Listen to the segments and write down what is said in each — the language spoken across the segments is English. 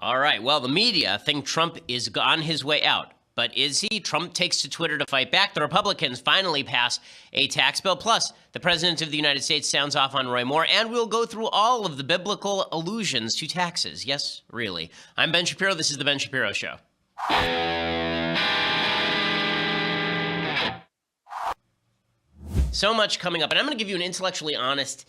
All right. Well, the media think Trump is on his way out. But is he? Trump takes to Twitter to fight back. The Republicans finally pass a tax bill. Plus, the President of the United States sounds off on Roy Moore. And we'll go through all of the biblical allusions to taxes. Yes, really. I'm Ben Shapiro. This is The Ben Shapiro Show. So much coming up. And I'm going to give you an intellectually honest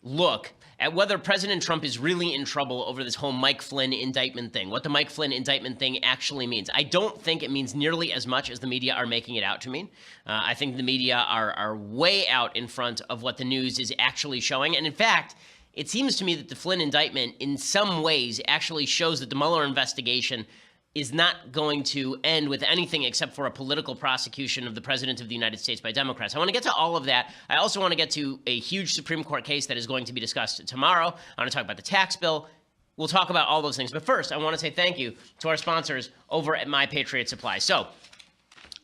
look at whether President Trump is really in trouble over this whole Mike Flynn indictment thing, what the Mike Flynn indictment thing actually means. I don't think it means nearly as much as the media are making it out to mean. I think the media are way out in front of what the news is actually showing. And in fact, it seems to me that the Flynn indictment in some ways actually shows that the Mueller investigation is not going to end with anything except for a political prosecution of the President of the United States by Democrats. I want to get to all of that. I also want to get to a huge Supreme Court case that is going to be discussed tomorrow. I want to talk about the tax bill. We'll talk about all those things. But first, I want to say thank you to our sponsors over at My Patriot Supply. So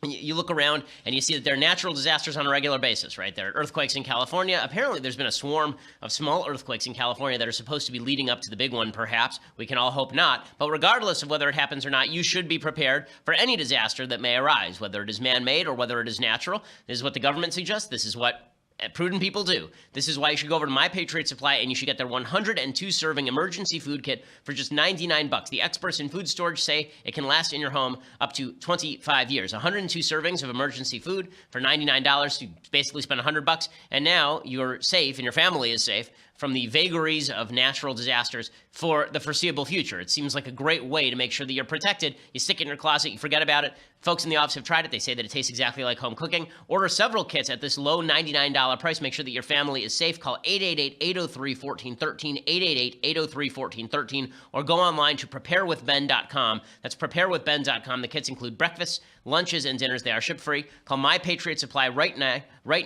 you look around and you see that there are natural disasters on a regular basis, right? There are earthquakes in California. Apparently, there's been a swarm of small earthquakes in California that are supposed to be leading up to the big one, perhaps. We can all hope not. But regardless of whether it happens or not, you should be prepared for any disaster that may arise, whether it is man-made or whether it is natural. This is what the government suggests. This is what prudent people do. This is why you should go over to My Patriot Supply and you should get their 102-serving emergency food kit for just $99. The experts in food storage say it can last in your home up to 25 years. 102 servings of emergency food for $99. You basically spend $100, and now you're safe and your family is safe from the vagaries of natural disasters for the foreseeable future. It seems like a great way to make sure that you're protected. You stick it in your closet, you forget about it. Folks in the office have tried it. They say that it tastes exactly like home cooking. Order several kits at this low $99 price. Make sure that your family is safe. Call 888-803-1413, 888-803-1413, or go online to preparewithben.com. That's preparewithben.com. The kits include breakfasts, lunches, and dinners. They are ship free. Call My Patriot Supply right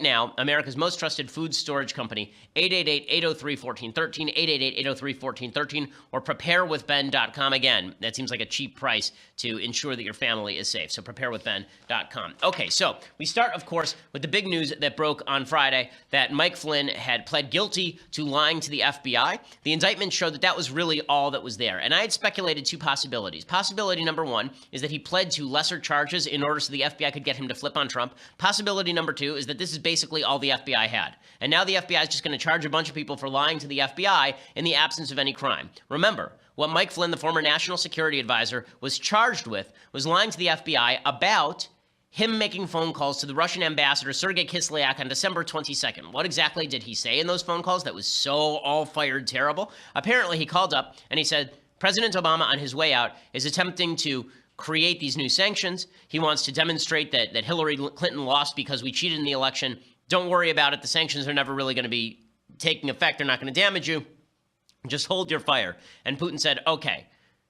now, America's most trusted food storage company, 888-803-1413, 888-803-1413, or preparewithben.com. Again, that seems like a cheap price to ensure that your family is safe. So preparewithben.com. Okay, so we start, of course, with the big news that broke on Friday that Mike Flynn had pled guilty to lying to the FBI. The indictment showed that that was really all that was there. And I had speculated two possibilities. Possibility number one is that he pled to lesser charges in order so the FBI could get him to flip on Trump. Possibility number two is that this is basically all the FBI had. And now the FBI is just going to charge a bunch of people for lying to the FBI in the absence of any crime. Remember, what Mike Flynn, the former national security advisor, was charged with was lying to the FBI about him making phone calls to the Russian ambassador, Sergei Kislyak, on December 22nd. What exactly did he say in those phone calls that was so all-fired terrible? Apparently, he called up and he said, President Obama, on his way out, is attempting to create these new sanctions. He wants to demonstrate that Hillary Clinton lost because we cheated in the election. Don't worry about it. The sanctions are never really going to be taking effect. They're not going to damage you. Just hold your fire. And Putin said, okay.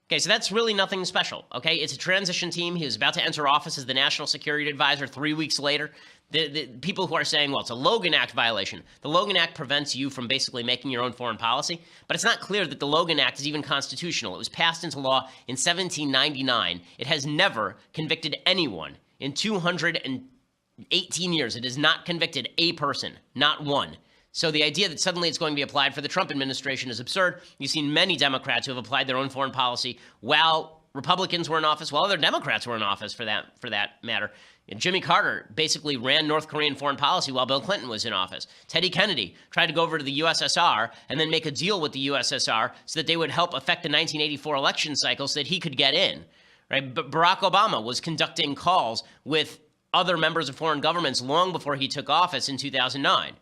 Okay, so that's really nothing special, okay? It's a transition team. He was about to enter office as the national security advisor 3 weeks later. The people who are saying, well, it's a Logan Act violation. The Logan Act prevents you from basically making your own foreign policy, but it's not clear that the Logan Act is even constitutional. It was passed into law in 1799. It has never convicted anyone in 218 years. It has not convicted a person, not one. So the idea that suddenly it's going to be applied for the Trump administration is absurd. You've seen many Democrats who have applied their own foreign policy while Republicans were in office, while other Democrats were in office for that matter. And Jimmy Carter basically ran North Korean foreign policy while Bill Clinton was in office. Teddy Kennedy tried to go over to the USSR and then make a deal with the USSR so that they would help affect the 1984 election cycle so that he could get in. Right? But Barack Obama was conducting calls with other members of foreign governments long before he took office in 2009.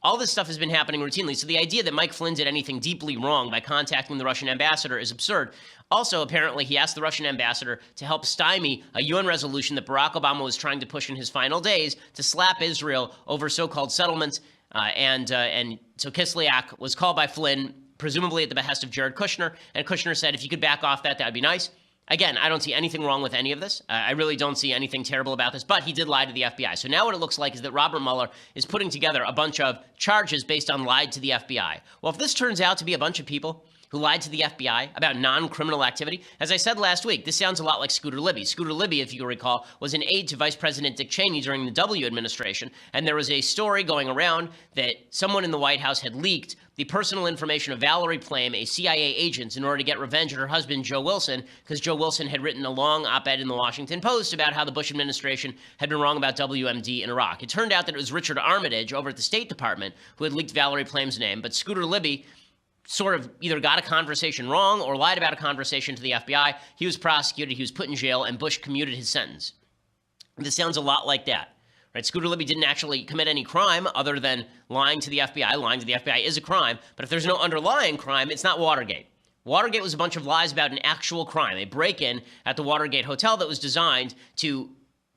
All this stuff has been happening routinely, so the idea that Mike Flynn did anything deeply wrong by contacting the Russian ambassador is absurd. Also, apparently, he asked the Russian ambassador to help stymie a UN resolution that Barack Obama was trying to push in his final days to slap Israel over so-called settlements, and so Kislyak was called by Flynn, presumably at the behest of Jared Kushner, and Kushner said, if you could back off that would be nice. Again, I don't see anything wrong with any of this. I really don't see anything terrible about this, but he did lie to the FBI. So now what it looks like is that Robert Mueller is putting together a bunch of charges based on lied to the FBI. Well, if this turns out to be a bunch of people who lied to the FBI about non-criminal activity, as I said last week, this sounds a lot like Scooter Libby. Scooter Libby, if you recall, was an aide to Vice President Dick Cheney during the W administration, and there was a story going around that someone in the White House had leaked the personal information of Valerie Plame, a CIA agent, in order to get revenge on her husband, Joe Wilson, because Joe Wilson had written a long op-ed in the Washington Post about how the Bush administration had been wrong about WMD in Iraq. It turned out that it was Richard Armitage over at the State Department who had leaked Valerie Plame's name, but Scooter Libby sort of either got a conversation wrong or lied about a conversation to the FBI. He was prosecuted, he was put in jail, and Bush commuted his sentence. This sounds a lot like that. Right? Scooter Libby didn't actually commit any crime other than lying to the FBI. Lying to the FBI is a crime, but if there's no underlying crime, it's not Watergate. Watergate was a bunch of lies about an actual crime, a break-in at the Watergate Hotel that was designed to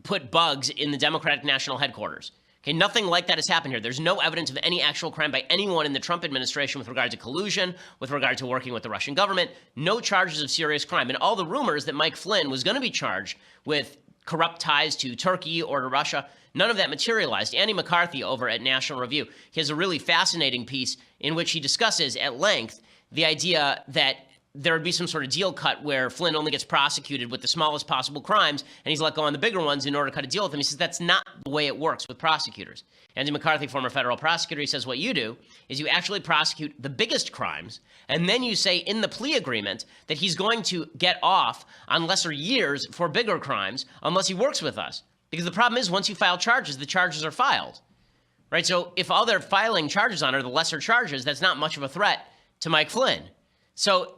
put bugs in the Democratic National Headquarters. Okay, nothing like that has happened here. There's no evidence of any actual crime by anyone in the Trump administration with regard to collusion, with regard to working with the Russian government, no charges of serious crime. And all the rumors that Mike Flynn was going to be charged with corrupt ties to Turkey or to Russia, none of that materialized. Andy McCarthy over at National Review, he has a really fascinating piece in which he discusses at length the idea that there would be some sort of deal cut where Flynn only gets prosecuted with the smallest possible crimes and he's let go on the bigger ones in order to cut a deal with them. He says that's not the way it works with prosecutors. Andy McCarthy, former federal prosecutor, he says what you do is you actually prosecute the biggest crimes and then you say in the plea agreement that he's going to get off on lesser years for bigger crimes unless he works with us. Because the problem is once you file charges, the charges are filed. Right? So if all they're filing charges on are the lesser charges, that's not much of a threat to Mike Flynn. So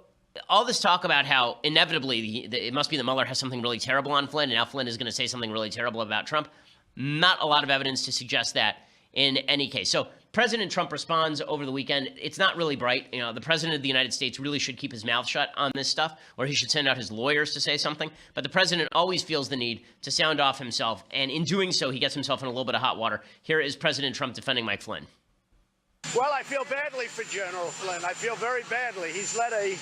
all this talk about how inevitably it must be that Mueller has something really terrible on Flynn, and now Flynn is going to say something really terrible about Trump, not a lot of evidence to suggest that in any case. So President Trump responds over the weekend. It's not really bright. You know, the president of the United States really should keep his mouth shut on this stuff, or he should send out his lawyers to say something. But the president always feels the need to sound off himself, and in doing so, he gets himself in a little bit of hot water. Here is President Trump defending Mike Flynn. Well, I feel badly for General Flynn. I feel very badly. He's led a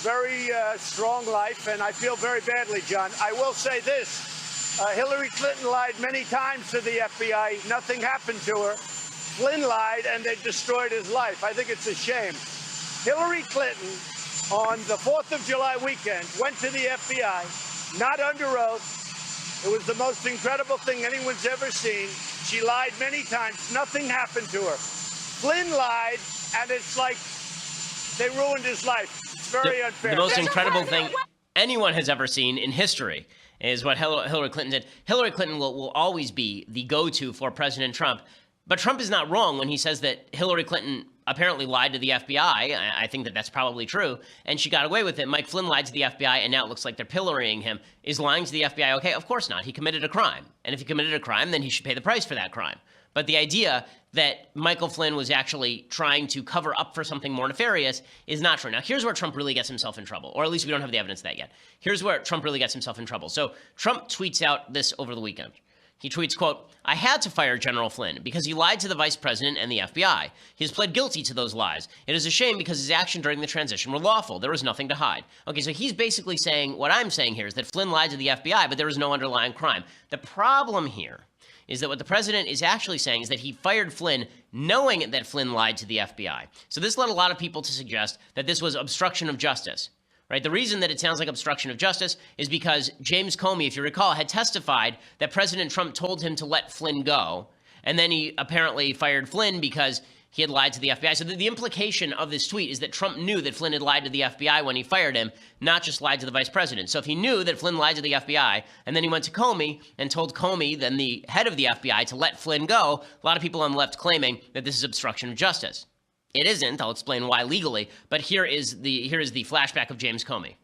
very strong life, and I feel very badly, John. I will say this. Hillary Clinton lied many times to the FBI. Nothing happened to her. Flynn lied, and they destroyed his life. I think it's a shame. Hillary Clinton, on the 4th of July weekend, went to the FBI, not under oath. It was the most incredible thing anyone's ever seen. She lied many times. Nothing happened to her. Flynn lied, and it's like they ruined his life. It's very unfair. The most incredible thing anyone has ever seen in history is what Hillary Clinton did. Hillary Clinton will always be the go-to for President Trump. But Trump is not wrong when he says that Hillary Clinton apparently lied to the FBI. I think that that's probably true. And she got away with it. Mike Flynn lied to the FBI, and now it looks like they're pillorying him. Is lying to the FBI okay? Of course not. He committed a crime. And if he committed a crime, then he should pay the price for that crime. But the idea that Michael Flynn was actually trying to cover up for something more nefarious is not true. Now, here's where Trump really gets himself in trouble, or at least we don't have the evidence of that yet. Here's where Trump really gets himself in trouble. So Trump tweets out this over the weekend. He tweets, quote, "I had to fire General Flynn because he lied to the vice president and the FBI. He has pled guilty to those lies. It is a shame because his action during the transition were lawful. There was nothing to hide." Okay, so he's basically saying what I'm saying here is that Flynn lied to the FBI, but there was no underlying crime. The problem here is that what the president is actually saying is that he fired Flynn knowing that Flynn lied to the FBI. So this led a lot of people to suggest that this was obstruction of justice. Right? The reason that it sounds like obstruction of justice is because James Comey, if you recall, had testified that President Trump told him to let Flynn go. And then he apparently fired Flynn because he had lied to the FBI. So the implication of this tweet is that Trump knew that Flynn had lied to the FBI when he fired him, not just lied to the vice president. So if he knew that Flynn lied to the FBI, and then he went to Comey and told Comey, then the head of the FBI, to let Flynn go, a lot of people on the left claiming that this is obstruction of justice. It isn't. I'll explain why legally, but here is the flashback of James Comey.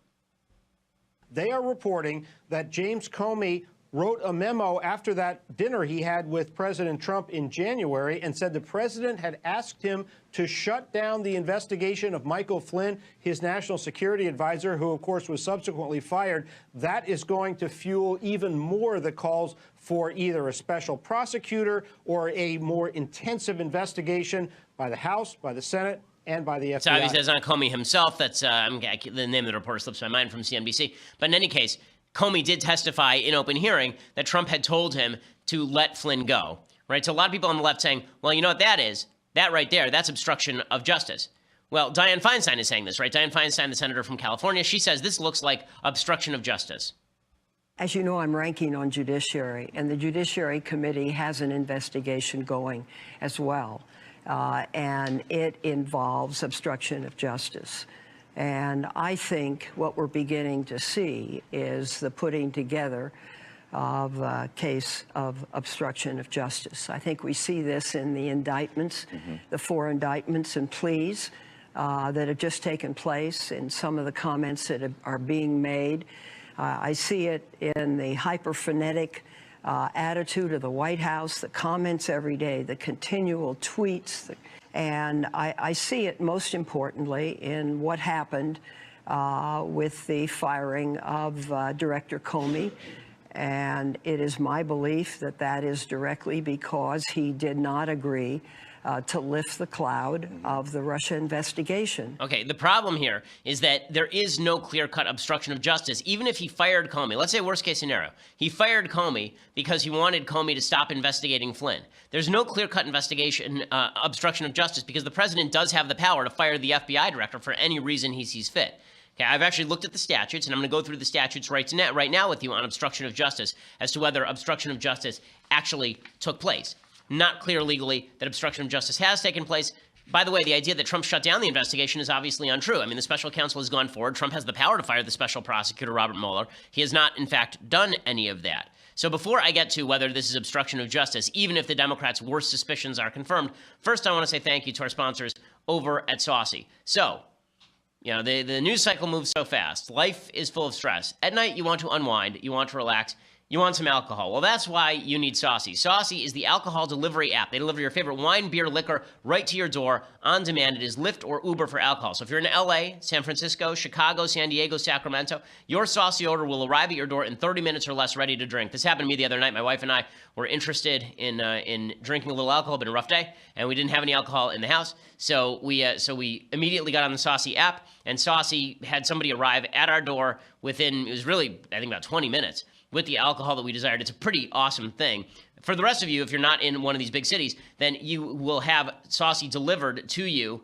They are reporting that James Comey wrote a memo after that dinner he had with President Trump in January and said the president had asked him to shut down the investigation of Michael Flynn, his national security advisor, who, of course, was subsequently fired. That is going to fuel even more the calls for either a special prosecutor or a more intensive investigation by the House, by the Senate, and by the FBI. So obviously that's not Comey himself. That's the name of the reporter slips my mind from CNBC. But in any case, Comey did testify in open hearing that Trump had told him to let Flynn go, right? So a lot of people on the left saying, well, you know what that is? That right there, that's obstruction of justice. Well, Dianne Feinstein is saying this, right? Dianne Feinstein, the senator from California, she says this looks like obstruction of justice. As you know, I'm ranking on Judiciary, and the Judiciary Committee has an investigation going as well. and it involves obstruction of justice. And I think what we're beginning to see is the putting together of a case of obstruction of justice. I think we see this in the indictments, the 4 indictments and pleas that have just taken place, in some of the comments that are being made. I see it in the hyper-frenetic attitude of the White House, the comments every day, the continual tweets, and I see it most importantly in what happened with the firing of Director Comey. And it is my belief that that is directly because he did not agree to lift the cloud of the Russia investigation. Okay, the problem here is that there is no clear-cut obstruction of justice. Even if he fired Comey, let's say worst-case scenario, he fired Comey because he wanted Comey to stop investigating Flynn. There's no clear-cut investigation, obstruction of justice, because the president does have the power to fire the FBI director for any reason he sees fit. Okay, I've actually looked at the statutes, and I'm going to go through the statutes right now with you on obstruction of justice as to whether obstruction of justice actually took place. Not clear legally that obstruction of justice has taken place. By the way, the idea that Trump shut down the investigation is obviously untrue. I mean, the special counsel has gone forward. Trump has the power to fire the special prosecutor, Robert Mueller. He has not, in fact, done any of that. So before I get to whether this is obstruction of justice, even if the Democrats' worst suspicions are confirmed, first I want to say thank you to our sponsors over at Saucy. So, you know, the news cycle moves so fast. Life is full of stress. At night, you want to unwind. You want to relax. You want some alcohol. Well, that's why you need Saucy. Saucy is the alcohol delivery app. They deliver your favorite wine, beer, liquor right to your door on demand. It is Lyft or Uber for alcohol. So if you're in LA, San Francisco, Chicago, San Diego, Sacramento, your Saucy order will arrive at your door in 30 minutes or less, ready to drink. This happened to me the other night. My wife and I were interested in drinking a little alcohol. Been a rough day, and we didn't have any alcohol in the house. So we immediately got on the Saucy app, and Saucy had somebody arrive at our door within, it was really, I think, about 20 minutes. With the alcohol that we desired. It's a pretty awesome thing. For the rest of you, if you're not in one of these big cities, then you will have Saucy delivered to you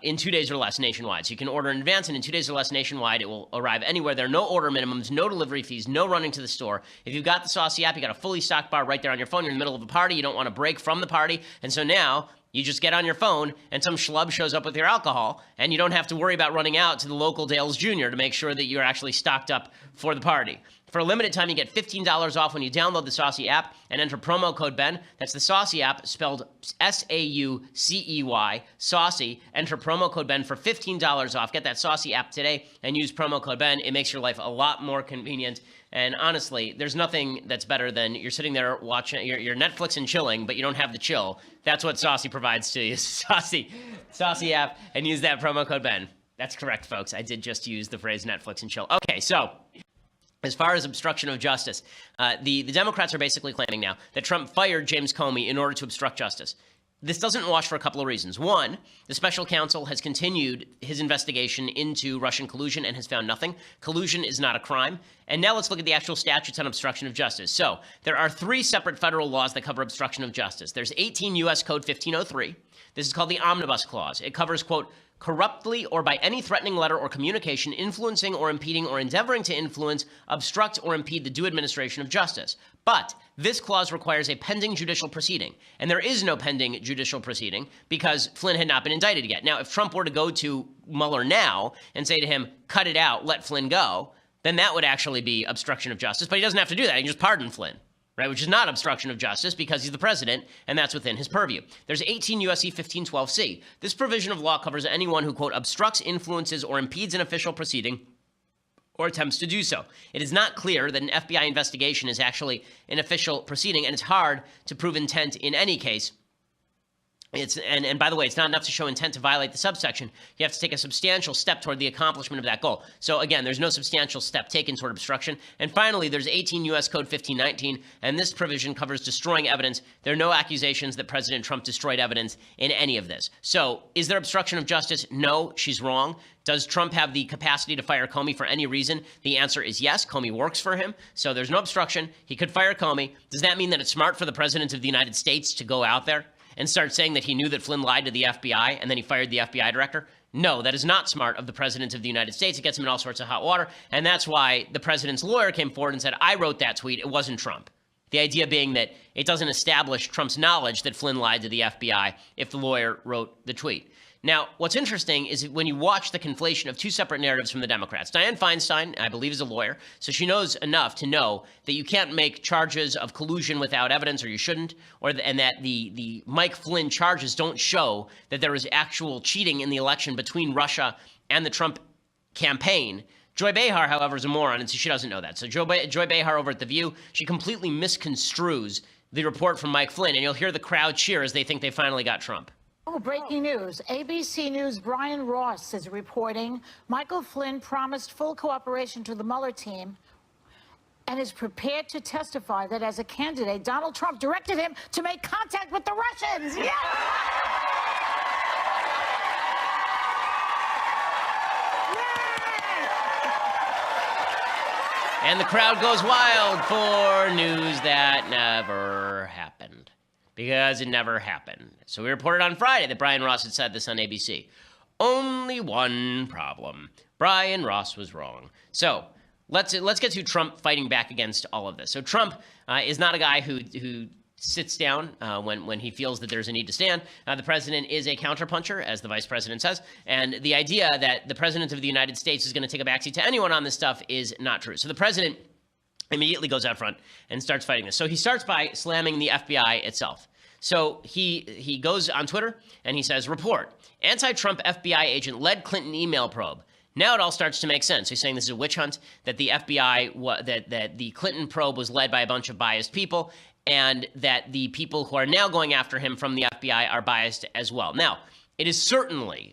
in 2 days or less nationwide. So you can order in advance, and in 2 days or less nationwide, it will arrive anywhere. There are no order minimums, no delivery fees, no running to the store. If you've got the Saucy app, you got a fully stocked bar right there on your phone. You're in the middle of a party. You don't want to break from the party. And so now you just get on your phone, and some schlub shows up with your alcohol, and you don't have to worry about running out to the local Dale's Jr. to make sure that you're actually stocked up for the party. For a limited time, you get $15 off when you download the Saucy app and enter promo code BEN. That's the Saucy app, spelled S-A-U-C-E-Y, Saucy. Enter promo code BEN for $15 off. Get that Saucy app today and use promo code BEN. It makes your life a lot more convenient. And honestly, there's nothing that's better than you're sitting there watching your Netflix and chilling, but you don't have the chill. That's what Saucy provides to you. Saucy app, and use that promo code BEN. That's correct, folks. I did just use the phrase Netflix and chill. Okay, so as far as obstruction of justice, the Democrats are basically claiming now that Trump fired James Comey in order to obstruct justice. This doesn't wash for a couple of reasons. One, the special counsel has continued his investigation into Russian collusion and has found nothing. Collusion is not a crime. And now let's look at the actual statutes on obstruction of justice. So there are 3 separate federal laws that cover obstruction of justice. There's 18 U.S. Code 1503. This is called the Omnibus Clause. It covers, quote, corruptly or by any threatening letter or communication influencing or impeding or endeavoring to influence, obstruct, or impede the due administration of justice. But this clause requires a pending judicial proceeding, and there is no pending judicial proceeding because Flynn had not been indicted yet. Now, if Trump were to go to Mueller now and say to him, cut it out, let Flynn go, then that would actually be obstruction of justice. But he doesn't have to do that. He can just pardon Flynn, right? Which is not obstruction of justice because he's the president, and that's within his purview. There's 18 U.S.C. 1512C. This provision of law covers anyone who, quote, obstructs, influences, or impedes an official proceeding or attempts to do so. It is not clear that an FBI investigation is actually an official proceeding, and it's hard to prove intent in any case. And by the way, it's not enough to show intent to violate the subsection. You have to take a substantial step toward the accomplishment of that goal. So again, there's no substantial step taken toward obstruction. And finally, there's 18 U.S. Code 1519, and this provision covers destroying evidence. There are no accusations that President Trump destroyed evidence in any of this. So is there obstruction of justice? No, she's wrong. Does Trump have the capacity to fire Comey for any reason? The answer is yes. Comey works for him, so there's no obstruction. He could fire Comey. Does that mean that it's smart for the President of the United States to go out there and start saying that he knew that Flynn lied to the FBI and then he fired the FBI director? No, that is not smart of the President of the United States. It gets him in all sorts of hot water, and that's why the President's lawyer came forward and said, I wrote that tweet. It wasn't Trump. The idea being that it doesn't establish Trump's knowledge that Flynn lied to the FBI if the lawyer wrote the tweet. Now, what's interesting is when you watch the conflation of two separate narratives from the Democrats. Dianne Feinstein, I believe, is a lawyer, so she knows enough to know that you can't make charges of collusion without evidence, or you shouldn't, and that the Mike Flynn charges don't show that there was actual cheating in the election between Russia and the Trump campaign. Joy Behar, however, is a moron, and so she doesn't know that. So Joy Behar over at The View, she completely misconstrues the report from Mike Flynn, and you'll hear the crowd cheer as they think they finally got Trump. Oh, breaking news. ABC News' Brian Ross is reporting Michael Flynn promised full cooperation to the Mueller team and is prepared to testify that as a candidate, Donald Trump directed him to make contact with the Russians. Yes! And the crowd goes wild for news that never happened. Because it never happened. So we reported on Friday that Brian Ross had said this on ABC. Only one problem. Brian Ross was wrong. So let's get to Trump fighting back against all of this. So Trump is not a guy who sits down when he feels that there's a need to stand. The president is a counterpuncher, as the vice president says. And the idea that the president of the United States is going to take a backseat to anyone on this stuff is not true. So the president immediately goes out front and starts fighting this. So he starts by slamming the FBI itself. So he goes on Twitter and he says, report, anti-Trump FBI agent led Clinton email probe. Now it all starts to make sense. He's saying this is a witch hunt, that the FBI, that the Clinton probe was led by a bunch of biased people, and that the people who are now going after him from the FBI are biased as well. Now, it is certainly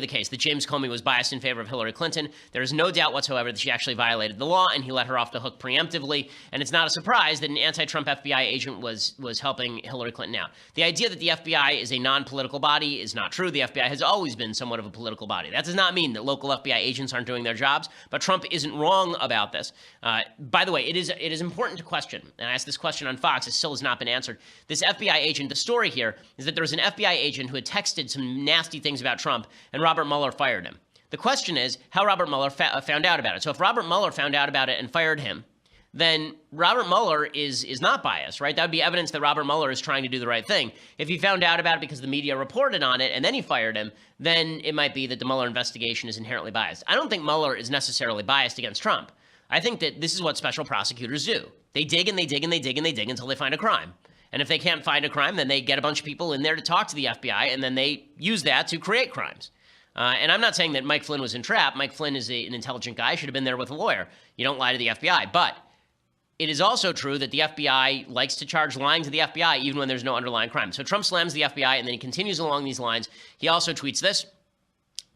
the case that James Comey was biased in favor of Hillary Clinton. There is no doubt whatsoever that she actually violated the law, and he let her off the hook preemptively. And it's not a surprise that an anti-Trump FBI agent was helping Hillary Clinton out. The idea that the FBI is a non-political body is not true. The FBI has always been somewhat of a political body. That does not mean that local FBI agents aren't doing their jobs, but Trump isn't wrong about this. By the way, it is important to question, and I asked this question on Fox. It still has not been answered. This FBI agent, the story here is that there was an FBI agent who had texted some nasty things about Trump, and Robert Mueller fired him. The question is how Robert Mueller found out about it. So if Robert Mueller found out about it and fired him, then Robert Mueller is not biased, right? That would be evidence that Robert Mueller is trying to do the right thing. If he found out about it because the media reported on it and then he fired him, then it might be that the Mueller investigation is inherently biased. I don't think Mueller is necessarily biased against Trump. I think that this is what special prosecutors do. They dig and they dig and they dig and they dig until they find a crime. And if they can't find a crime, then they get a bunch of people in there to talk to the FBI, and then they use that to create crimes. And I'm not saying that Mike Flynn was entrapped. Mike Flynn is an intelligent guy, should have been there with a lawyer. You don't lie to the FBI. But it is also true that the FBI likes to charge lying to the FBI even when there's no underlying crime. So Trump slams the FBI, and then he continues along these lines. He also tweets this: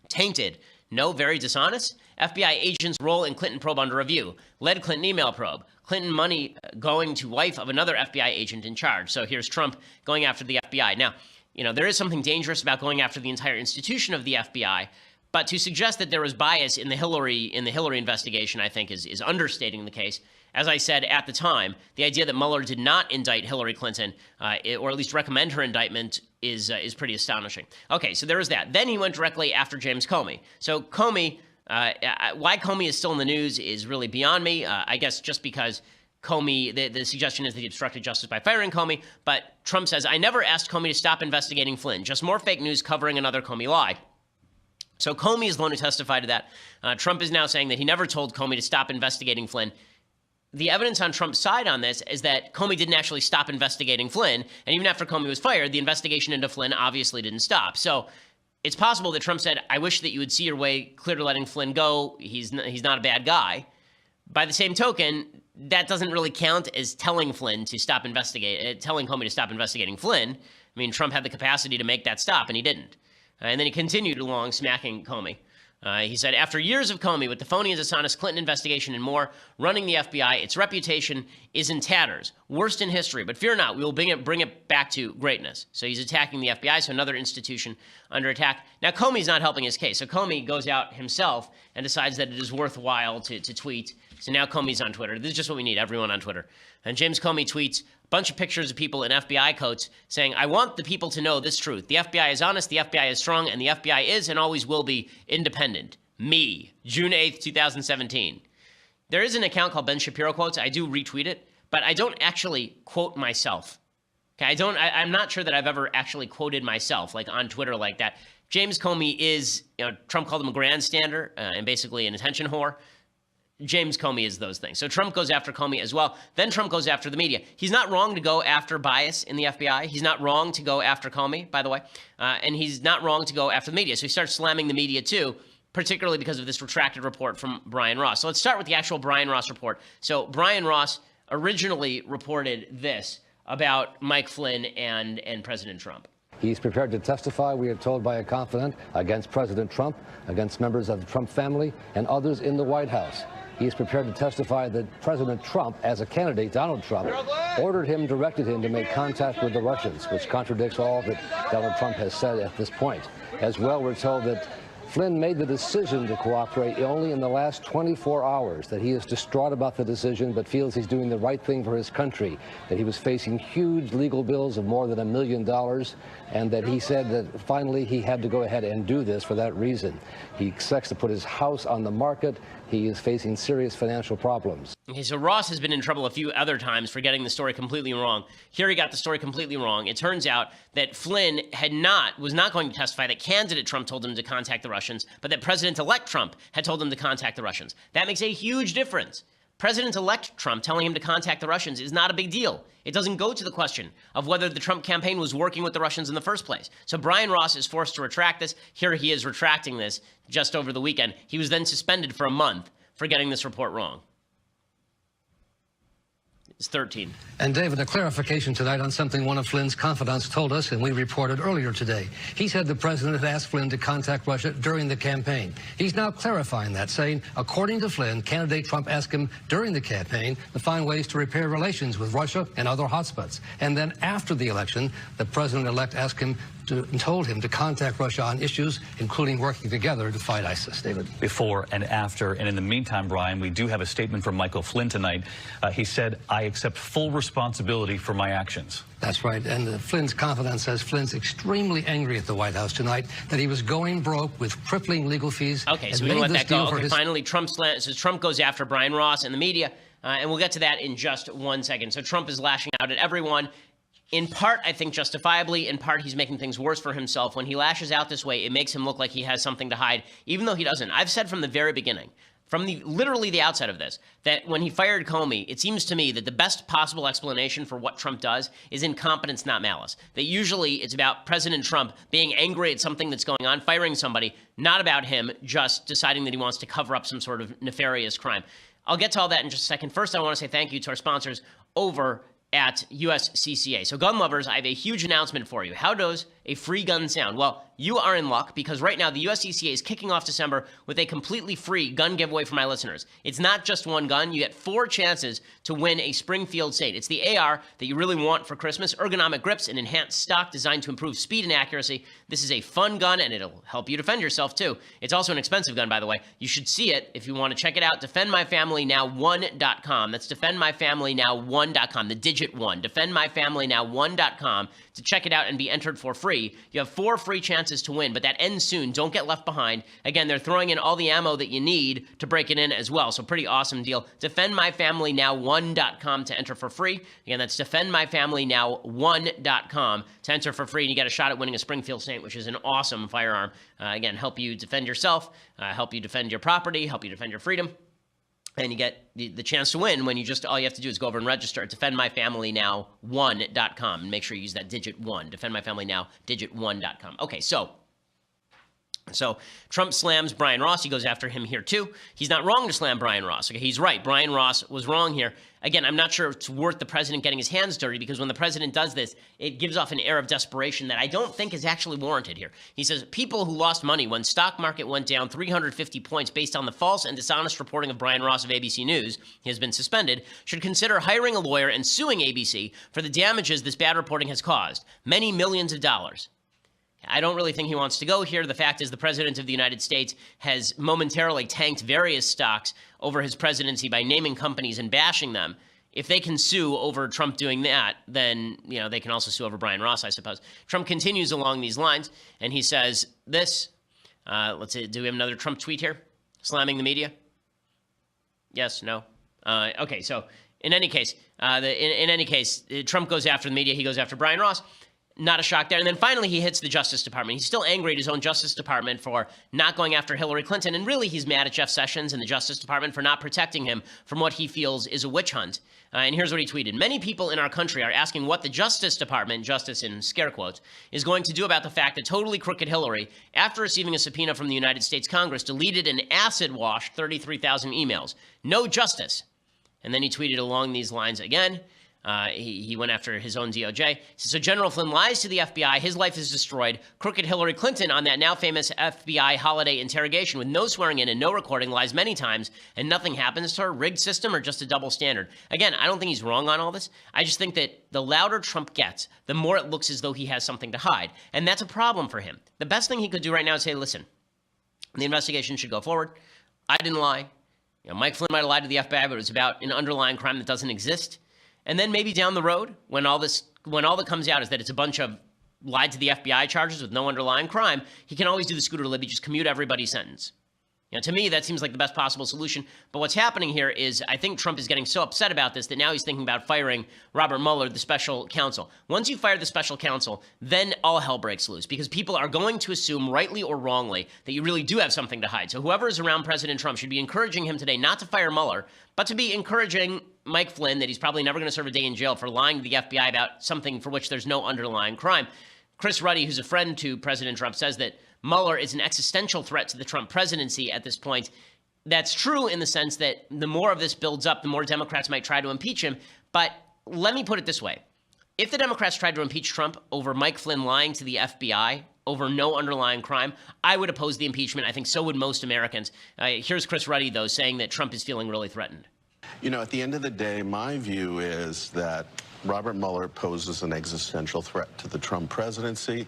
tainted. No, very dishonest. FBI agent's role in Clinton probe under review. Led Clinton email probe. Clinton money going to wife of another FBI agent in charge. So here's Trump going after the FBI. Now, there is something dangerous about going after the entire institution of the FBI, but to suggest that there was bias in the Hillary investigation, I think, is understating the case. As I said at the time, the idea that Mueller did not indict Hillary Clinton, or at least recommend her indictment, is pretty astonishing. Okay, so there was that. Then he went directly after James Comey. So Comey, why Comey is still in the news is really beyond me. I guess just because Comey, the suggestion is that he obstructed justice by firing Comey. But Trump says, I never asked Comey to stop investigating Flynn. Just more fake news covering another Comey lie. So Comey is the one who testified to that. Trump is now saying that he never told Comey to stop investigating Flynn. The evidence on Trump's side on this is that Comey didn't actually stop investigating Flynn. And even after Comey was fired, the investigation into Flynn obviously didn't stop. So it's possible that Trump said, I wish that you would see your way clear to letting Flynn go. He's not a bad guy. By the same token, that doesn't really count as telling Comey to stop investigating Flynn. I mean, Trump had the capacity to make that stop, and he didn't. And then he continued along smacking Comey. He said, after years of Comey with the phony and dishonest Clinton investigation and more, running the FBI, its reputation is in tatters, worst in history. But fear not, we will bring it back to greatness. So he's attacking the FBI, so another institution under attack. Now, Comey's not helping his case. So Comey goes out himself and decides that it is worthwhile to tweet. So now Comey's on Twitter. This is just what we need, everyone on Twitter. And James Comey tweets a bunch of pictures of people in FBI coats saying, I want the people to know this truth. The FBI is honest, the FBI is strong, and the FBI is and always will be independent. Me, June 8th, 2017. There is an account called Ben Shapiro Quotes. I do retweet it, but I don't actually quote myself. Okay, I'm not sure that I've ever actually quoted myself, like on Twitter like that. James Comey is, Trump called him a grandstander and basically an attention whore. James Comey is those things. So Trump goes after Comey as well. Then Trump goes after the media. He's not wrong to go after bias in the FBI. He's not wrong to go after Comey, by the way. And he's not wrong to go after the media. So he starts slamming the media too, particularly because of this retracted report from Brian Ross. So let's start with the actual Brian Ross report. So Brian Ross originally reported this about Mike Flynn and President Trump. He's prepared to testify, we are told by a confidant, against President Trump, against members of the Trump family, and others in the White House. He is prepared to testify that President Trump, as a candidate, Donald Trump, directed him to make contact with the Russians, which contradicts all that Donald Trump has said at this point. As well, we're told that Flynn made the decision to cooperate only in the last 24 hours, that he is distraught about the decision but feels he's doing the right thing for his country, that he was facing huge legal bills of more than $1 million, and that he said that finally he had to go ahead and do this for that reason. He expects to put his house on the market. He is facing serious financial problems. Okay, so Ross has been in trouble a few other times for getting the story completely wrong. Here he got the story completely wrong. It turns out that Flynn was not going to testify that candidate Trump told him to contact the Russians, but that President-elect Trump had told him to contact the Russians. That makes a huge difference. President-elect Trump telling him to contact the Russians is not a big deal. It doesn't go to the question of whether the Trump campaign was working with the Russians in the first place. So Brian Ross is forced to retract this. Here he is retracting this just over the weekend. He was then suspended for a month for getting this report wrong. It's 13. And David, a clarification tonight on something one of Flynn's confidants told us, and we reported earlier today. He said the president had asked Flynn to contact Russia during the campaign. He's now clarifying that, saying, according to Flynn, candidate Trump asked him during the campaign to find ways to repair relations with Russia and other hotspots. And then after the election, the president-elect asked him and told him to contact Russia on issues, including working together to fight ISIS. David. Before and after, and in the meantime, Brian, we do have a statement from Michael Flynn tonight. He said, I accept full responsibility for my actions. That's right. And Flynn's confidant says Flynn's extremely angry at the White House tonight that he was going broke with crippling legal fees. Okay, so we can let that go. Okay, finally, Trump goes after Brian Ross and the media, and we'll get to that in just 1 second. So Trump is lashing out at everyone. In part, I think justifiably. In part, he's making things worse for himself. When he lashes out this way, it makes him look like he has something to hide, even though he doesn't. I've said from the very beginning, from literally the outset of this, that when he fired Comey, it seems to me that the best possible explanation for what Trump does is incompetence, not malice. That usually it's about President Trump being angry at something that's going on, firing somebody, not about him just deciding that he wants to cover up some sort of nefarious crime. I'll get to all that in just a second. First, I want to say thank you to our sponsors over at USCCA. So gun lovers, I have a huge announcement for you. How does a free gun sound? Well, you are in luck because right now the USCCA is kicking off December with a completely free gun giveaway for my listeners. It's not just one gun. You get 4 chances to win a Springfield State. It's the AR that you really want for Christmas. Ergonomic grips and enhanced stock designed to improve speed and accuracy. This is a fun gun and it'll help you defend yourself too. It's also an expensive gun, by the way. You should see it if you want to check it out. DefendMyFamilyNow1.com. That's DefendMyFamilyNow1.com. The digit 1. DefendMyFamilyNow1.com to check it out and be entered for free. You have 4 free chances to win, but that ends soon. Don't get left behind. Again, they're throwing in all the ammo that you need to break it in as well. So pretty awesome deal. DefendMyFamilyNow1.com to enter for free. Again, that's DefendMyFamilyNow1.com to enter for free, and you get a shot at winning a Springfield Saint, which is an awesome firearm. Again, help you defend yourself, help you defend your property, help you defend your freedom. And you get the chance to win when all you have to do is go over and register at DefendMyFamilyNow1.com and make sure you use that digit 1, DefendMyFamilyNow, digit 1.com. Okay, so Trump slams Brian Ross. He goes after him here too. He's not wrong to slam Brian Ross. Okay, he's right. Brian Ross was wrong here. Again, I'm not sure it's worth the president getting his hands dirty because when the president does this, it gives off an air of desperation that I don't think is actually warranted here. He says people who lost money when stock market went down 350 points based on the false and dishonest reporting of Brian Ross of ABC News, he has been suspended, should consider hiring a lawyer and suing ABC for the damages this bad reporting has caused, many millions of dollars. I don't really think he wants to go here. The fact is the president of the United States has momentarily tanked various stocks over his presidency by naming companies and bashing them. If they can sue over Trump doing that, then they can also sue over Brian Ross, I suppose. Trump continues along these lines, and he says this. Let's see, do we have another Trump tweet here? Slamming the media? Yes, no? Okay, so in any case, Trump goes after the media. He goes after Brian Ross. Not a shock there. And then finally, he hits the Justice Department. He's still angry at his own Justice Department for not going after Hillary Clinton. And really, he's mad at Jeff Sessions and the Justice Department for not protecting him from what he feels is a witch hunt. And here's what he tweeted. Many people in our country are asking what the Justice Department, justice in scare quotes, is going to do about the fact that totally crooked Hillary, after receiving a subpoena from the United States Congress, deleted and acid washed 33,000 emails. No justice. And then he tweeted along these lines again. He went after his own DOJ. So General Flynn lies to the FBI. His life is destroyed. Crooked Hillary Clinton on that now famous FBI holiday interrogation with no swearing in and no recording lies many times and nothing happens to her. Rigged system or just a double standard? Again, I don't think he's wrong on all this. I just think that the louder Trump gets, the more it looks as though he has something to hide. And that's a problem for him. The best thing he could do right now is say, listen, the investigation should go forward. I didn't lie. Mike Flynn might have lied to the FBI, but it was about an underlying crime that doesn't exist. And then maybe down the road, when all that comes out is that it's a bunch of lied to the FBI charges with no underlying crime, he can always do the Scooter Libby, just commute everybody's sentence. To me, that seems like the best possible solution. But what's happening here is I think Trump is getting so upset about this that now he's thinking about firing Robert Mueller, the special counsel. Once you fire the special counsel, then all hell breaks loose because people are going to assume, rightly or wrongly, that you really do have something to hide. So whoever is around President Trump should be encouraging him today not to fire Mueller, but to be encouraging Mike Flynn that he's probably never going to serve a day in jail for lying to the FBI about something for which there's no underlying crime. Chris Ruddy, who's a friend to President Trump, says that Mueller is an existential threat to the Trump presidency at this point. That's true in the sense that the more of this builds up, the more Democrats might try to impeach him. But let me put it this way. If the Democrats tried to impeach Trump over Mike Flynn lying to the FBI over no underlying crime, I would oppose the impeachment. I think so would most Americans. Here's Chris Ruddy, though, saying that Trump is feeling really threatened. At the end of the day, my view is that Robert Mueller poses an existential threat to the Trump presidency.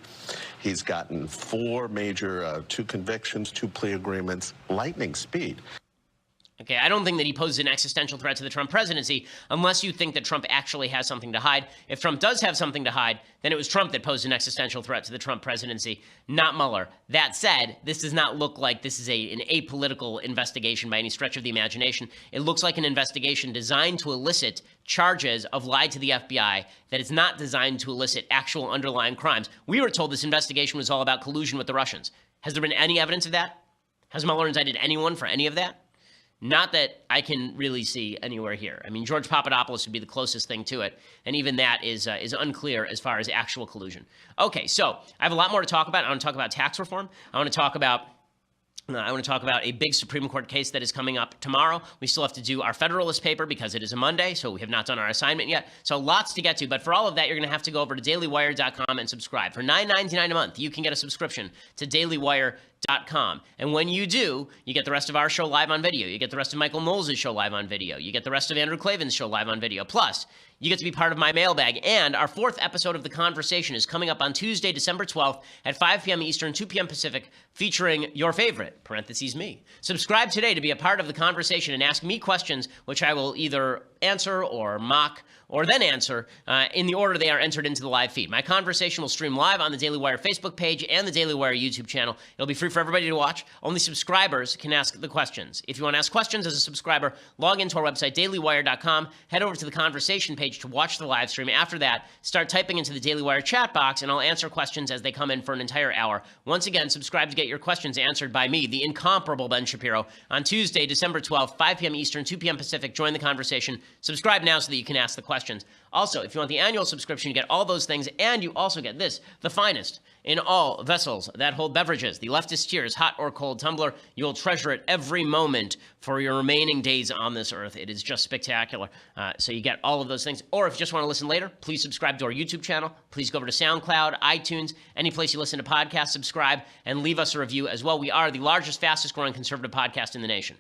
He's gotten 4 major, 2 convictions, 2 plea agreements, lightning speed. Okay, I don't think that he poses an existential threat to the Trump presidency unless you think that Trump actually has something to hide. If Trump does have something to hide, then it was Trump that posed an existential threat to the Trump presidency, not Mueller. That said, this does not look like this is an apolitical investigation by any stretch of the imagination. It looks like an investigation designed to elicit charges of lie to the FBI that is not designed to elicit actual underlying crimes. We were told this investigation was all about collusion with the Russians. Has there been any evidence of that? Has Mueller indicted anyone for any of that? Not that I can really see anywhere here. I mean, George Papadopoulos would be the closest thing to it, and even that is unclear as far as actual collusion. Okay, so I have a lot more to talk about. I want to talk about tax reform. I want to talk about a big Supreme Court case that is coming up tomorrow. We still have to do our Federalist paper because it is a Monday, so we have not done our assignment yet. So lots to get to, but for all of that, you're going to have to go over to dailywire.com and subscribe. For $9.99 a month, you can get a subscription to dailywire.com. And when you do, you get the rest of our show live on video. You get the rest of Michael Knowles' show live on video. You get the rest of Andrew Klavan's show live on video. Plus, you get to be part of my mailbag. And our 4th episode of The Conversation is coming up on Tuesday, December 12th at 5 p.m. Eastern, 2 p.m. Pacific, featuring your favorite, parentheses me. Subscribe today to be a part of The Conversation and ask me questions, which I will either answer or mock or then answer in the order they are entered into the live feed. My conversation will stream live on the Daily Wire Facebook page and the Daily Wire YouTube channel. It'll be free for everybody to watch. Only subscribers can ask the questions. If you want to ask questions as a subscriber, log into our website, dailywire.com, head over to the conversation page to watch the live stream. After that, start typing into the Daily Wire chat box, and I'll answer questions as they come in for an entire hour. Once again, subscribe to get your questions answered by me, the incomparable Ben Shapiro, on Tuesday, December 12th, 5 p.m. Eastern, 2 p.m. Pacific. Join the conversation. Subscribe now so that you can ask the questions. Also, if you want the annual subscription, you get all those things, and you also get this, the finest in all vessels that hold beverages, the Leftist Tears hot or cold tumbler. You'll treasure it every moment for your remaining days on this earth. It is just spectacular. So you get all of those things. Or if you just want to listen later, please subscribe to our YouTube channel. Please go over to SoundCloud, iTunes, any place you listen to podcasts, subscribe, and leave us a review as well. We are the largest, fastest growing conservative podcast in the nation.